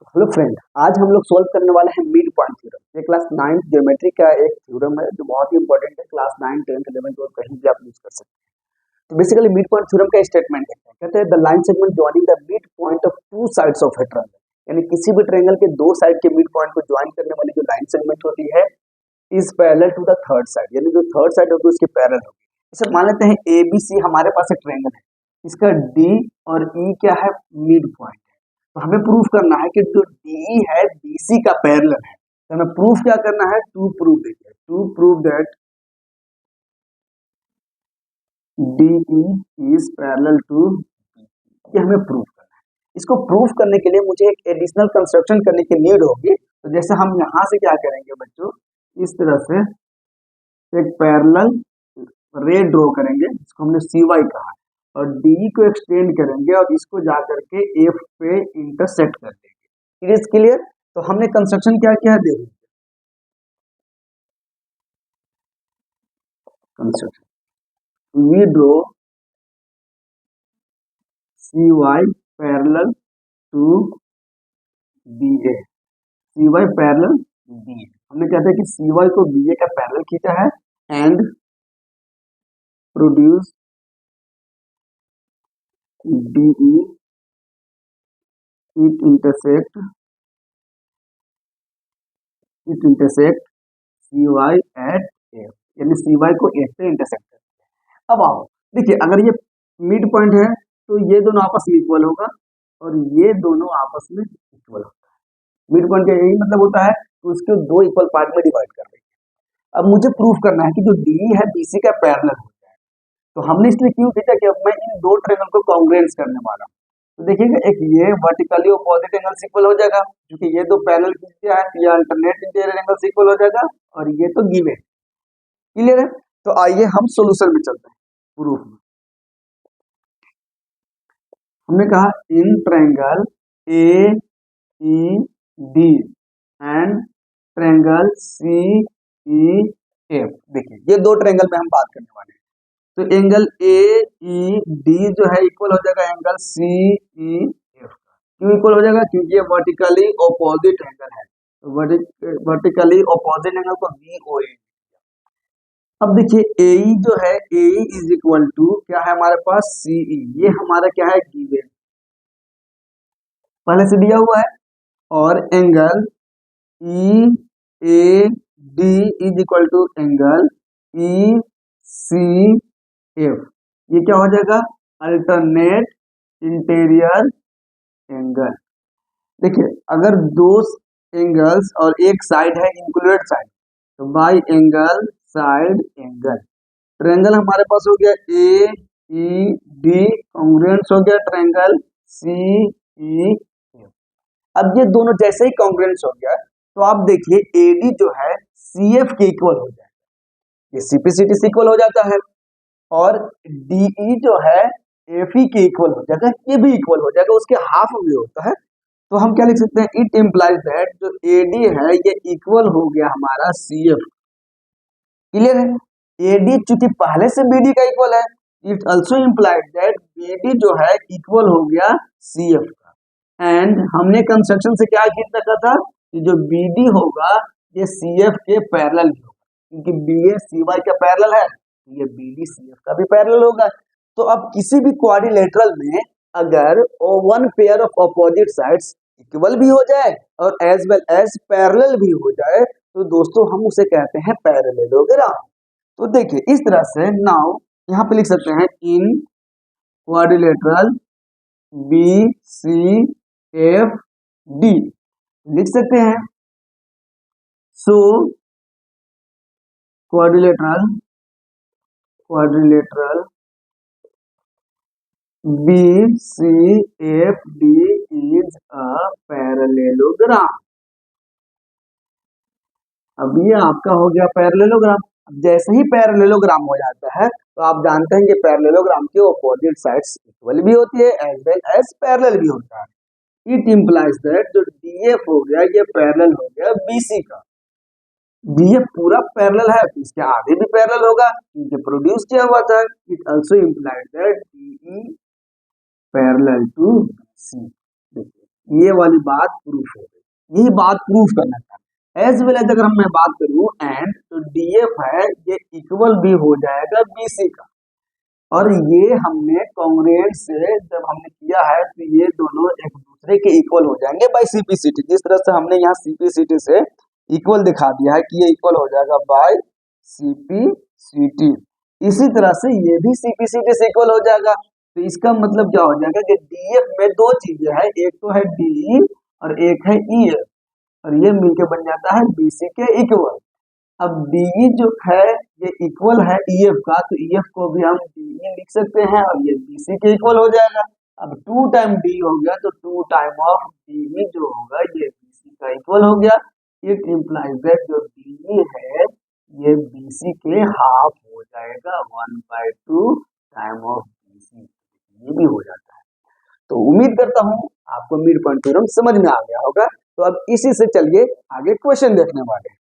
Hello friend, आज हम लोग सॉल्व करने वाले हैं मिड पॉइंट थ्योरम। ये क्लास 9th ज्योमेट्री का एक थ्योरम है जो बहुत ही इंपॉर्टेंट है। क्लास 9, 10th, 11th और कहीं भी आप यूज कर सकते हैं। तो बेसिकली मिड पॉइंट थ्योरम का स्टेटमेंट है, कहते हैं the line segment joining the mid point of two sides of A triangle, यानी किसी भी ट्रायंगल के दो साइड के मिड पॉइंट को ज्वाइन करने वाली जो लाइन सेगमेंट होती है is parallel to the third side, यानी जो थर्ड साइड होगी उसकी पैरेलल होगी। इसे मान लेते हैं ए बी सी हमारे पास एक ट्रायंगल है, इसका डी और ई क्या है, मिड पॉइंट। तो हमें प्रूफ करना है कि जो DE है BC का पैरेलल है। तो हमें प्रूफ क्या करना है, to prove that DE is parallel to BC। ये हमें प्रूफ करना है। इसको प्रूफ करने के लिए मुझे एक एडिशनल कंस्ट्रक्शन करने की नीड होगी। तो जैसे हम यहाँ से क्या करेंगे बच्चों, इस तरह से एक पैरेलल रे ड्रॉ करेंगे, जिसको हमने CY कहा, और DE को एक्सटेंड करेंगे और इसको जाकर के F पे इंटरसेक्ट कर देंगे। It is clear. तो हमने कंस्ट्रक्शन क्या किया है, देखो construction, we draw CY parallel to BA, CY parallel BA। हमने कहते हैं कि CY को BA का पैरेलल खींचा है and produce DE it intersect CY at F, यानी CY को F पे इंटरसेक्ट करते हैं। अब आओ देखिए, अगर ये मिड पॉइंट है तो ये दोनों आपस में इक्वल होगा और ये दोनों आपस में इक्वल होता है। मिड पॉइंट का यही मतलब होता है तो उसको दो इक्वल पार्ट में डिवाइड कर देंगे। अब मुझे प्रूफ करना है कि जो DE है BC का पैरेलल हो जाए। तो हमने इसलिए क्यों खींचा कि अब मैं इन दो ट्रायंगल को कॉन्ग्रुएंस करने वाला हूँ। तो देखिएगा, एक ये वर्टिकली ऑपोजिट एंगल इक्वल हो जाएगा क्योंकि ये दो पैरेलल खींचा है, तो ये अल्टरनेट इंटीरियर एंगल इक्वल हो जाएगा और ये तो गिवन। क्लियर है। तो आइए हम सॉल्यूशन में चलते हैं। प्रूफ में हमने कहा in triangle AED and triangle CEF, देखिए ये दो ट्रायंगल में हम बात करने वाले हैं। तो एंगल AED जो है इक्वल हो जाएगा एंगल CEF। क्यों इक्वल हो जाएगा, क्योंकि ये वर्टिकली ऑपोजिट एंगल है। तो वर्टिकली ऑपोजिट एंगल को VOA। अब देखिए AE जो है, AE इज इक्वल टू क्या है हमारे पास, CE। ये हमारा क्या है, गिवन, पहले से दिया हुआ है। और angle EAD is equal to angle ECF। ये क्या हो जाएगा, अल्टरनेट इंटीरियर एंगल। देखिए अगर दो एंगल्स और एक साइड है इंक्लूडेड साइड, तो by angle side angle. Triangle हमारे पास हो गया AED, कॉन्ग्रुएंस हो गया ट्रायंगल CEF। अब ये दोनों जैसे ही कॉन्ग्रुएंस हो गया तो आप देखिए AD जो है CF के इक्वल हो जाएगा, ये CP/CT से इक्वल हो जाता है। और DE जो है FE के इक्वल हो जाएगा, ये भी इक्वल हो जाएगा, उसके हाफ में होता है। तो हम क्या लिख सकते हैं, इट इम्प्लाइज दैट जो AD है ये इक्वल हो गया हमारा CF। क्लियर है। AD चूंकि पहले से BD का इक्वल है, it also implies that BD जो है इक्वल हो गया CF का। एंड हमने कंस्ट्रक्शन से क्या किया रखा था कि जो BD होगा ये CF के पैरेलल भी होगा, क्योंकि BA CY का पैरेलल है, ये BD CF का भी पैरेलल होगा। तो अब किसी भी क्वाड्रिलेटरल में अगर one pair of opposite sides equal भी हो जाए और एज वेल एज पैरेलल भी हो जाए तो दोस्तों हम उसे कहते हैं पैरेललोग्राम। तो देखिए इस तरह से नाउ यहाँ पे लिख सकते हैं इन क्वाड्रिलेटरल BCFD लिख सकते हैं। सो quadrilateral BCFD is a parallelogram। अब ये आपका हो गया पैरेललोग्राम। जैसे ही पैरेललोग्राम हो जाता है तो आप जानते हैं कि पैरेललोग्राम के ऑपोजिट साइड्स इक्वल भी होती है एज वेल एज पैरेलल भी होता है। इट इंप्लाइज दैट जो DF हो गया ये पैरेलल हो गया BC का। BF पूरा पैरेलल है तो इसके आगे भी पैरेलल होगा क्योंकि प्रोड्यूस किया हुआ था। It also implies that DE parallel to BC। ये वाली बात प्रूफ हो गई, यही बात प्रूफ करना था। एज वेल एज अगर मैं बात करूं एंड, तो डीएफ है ये इक्वल भी हो जाएगा बीसी का, और ये हमने कॉन्ग्रुएंट से जब हमने किया है तो ये दोनों एक दूसरे के इक्वल हो जाएंगे बाय सीपीसीटी। जिस तरह से हमने यहाँ सीपीसीटी से इक्वल दिखा दिया है कि ये इक्वल हो जाएगा बाय सीपीसीटी, इसी तरह से ये भी सीपीसीटी से इक्वल हो जाएगा। तो इसका मतलब क्या हो जाएगा कि डीएफ में दो चीजें हैं, एक तो है डी और एक है ईएफ, और ये मिलके बन जाता है बीसी के इक्वल। अब डी जो है ये इक्वल है ईएफ का, तो ईएफ को भी हम डी लिख सकते हैं और ये बीसी के इक्वल हो जाएगा। अब 2 टाइम डी हो गया तो 2 टाइम ऑफ डी जो होगा ये बीसी का इक्वल हो गया। इट इम्प्लाइज दैट जो डी है ये बीसी के हाफ हो जाएगा, 1/2 टाइम ऑफ बीसी, ये भी हो जाता है। तो उम्मीद करता हूं आपको मिड पॉइंट थ्योरम समझ में आ गया होगा। तो अब इसी से चलिए आगे क्वेश्चन देखने वाले हैं।